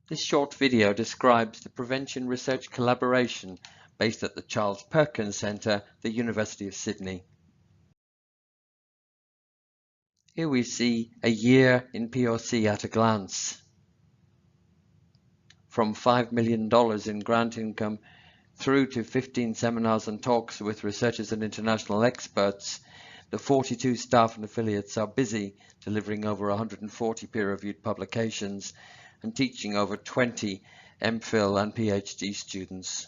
This short video describes the prevention research collaboration based at the Charles Perkins Centre, the University of Sydney. Here we see a year in PRC at a glance. From $5 million in grant income through to 15 seminars and talks with researchers and international experts, the 42 staff and affiliates are busy delivering over 140 peer-reviewed publications and teaching over 20 MPhil and PhD students.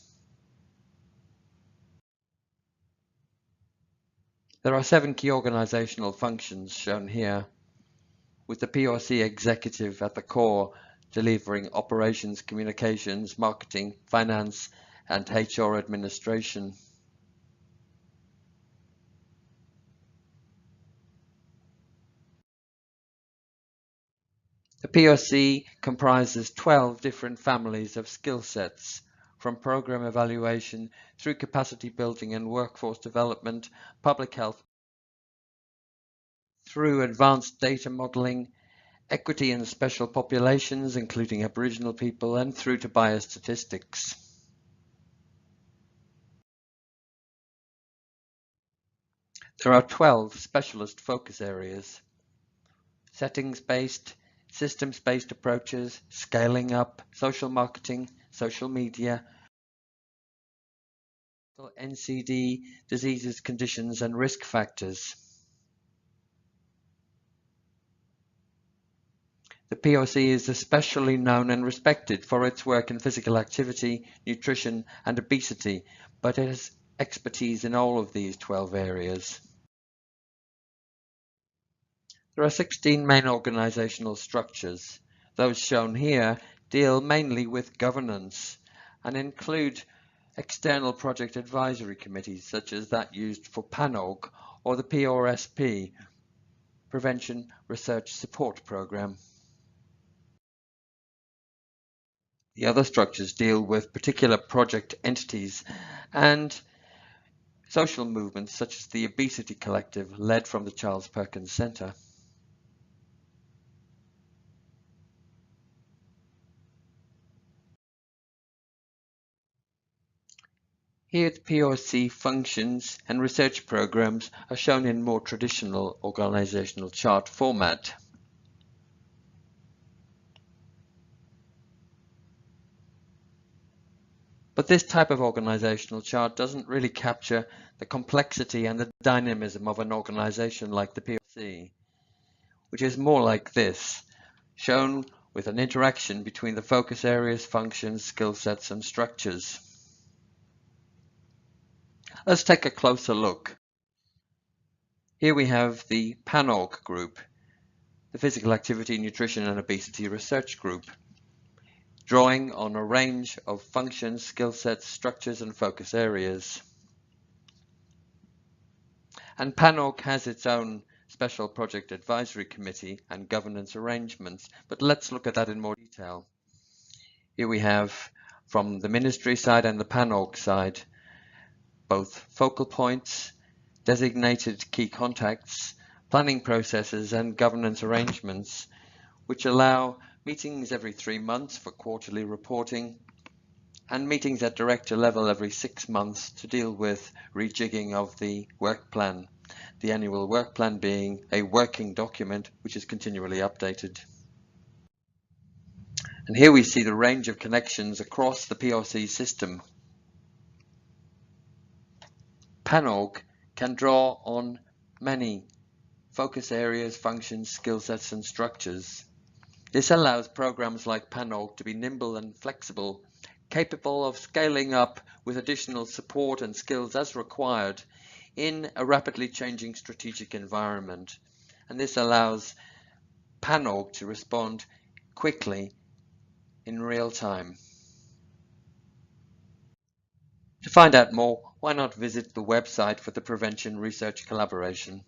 There are 7 key organizational functions shown here, with the PRC executive at the core, delivering operations, communications, marketing, finance, and HR administration. The PRC comprises 12 different families of skill sets, from program evaluation through capacity building and workforce development, public health, through advanced data modeling, equity and special populations, including Aboriginal people, and through to biostatistics. There are 12 specialist focus areas: settings-based, systems-based approaches, scaling up, social marketing, social media, NCD, diseases, conditions, and risk factors. The PRC is especially known and respected for its work in physical activity, nutrition, and obesity, but it has expertise in all of these 12 areas. There are 16 main organizational structures. Those shown here deal mainly with governance and include external project advisory committees such as that used for PANOG or the PRSP, Prevention Research Support Program. The other structures deal with particular project entities and social movements such as the Obesity Collective, led from the Charles Perkins Centre. Here the PRC functions and research programs are shown in more traditional organizational chart format. But this type of organizational chart doesn't really capture the complexity and the dynamism of an organization like the PRC, which is more like this, shown with an interaction between the focus areas, functions, skill sets, and structures. Let's take a closer look. Here we have the PANOG group, the Physical Activity, Nutrition and Obesity Research Group, drawing on a range of functions, skill sets, structures, and focus areas. And PANOG has its own special project advisory committee and governance arrangements, but let's look at that in more detail. Here we have, from the ministry side and the PANOG side, both focal points, designated key contacts, planning processes, and governance arrangements, which allow meetings every 3 months for quarterly reporting, and meetings at director level every 6 months to deal with rejigging of the work plan, the annual work plan being a working document which is continually updated. And here we see the range of connections across the PRC system. PANOG can draw on many focus areas, functions, skill sets, and structures. This allows programs like PANOG to be nimble and flexible, capable of scaling up with additional support and skills as required in a rapidly changing strategic environment. And this allows PANOG to respond quickly in real time. To find out more, why not visit the website for the Prevention Research Collaboration?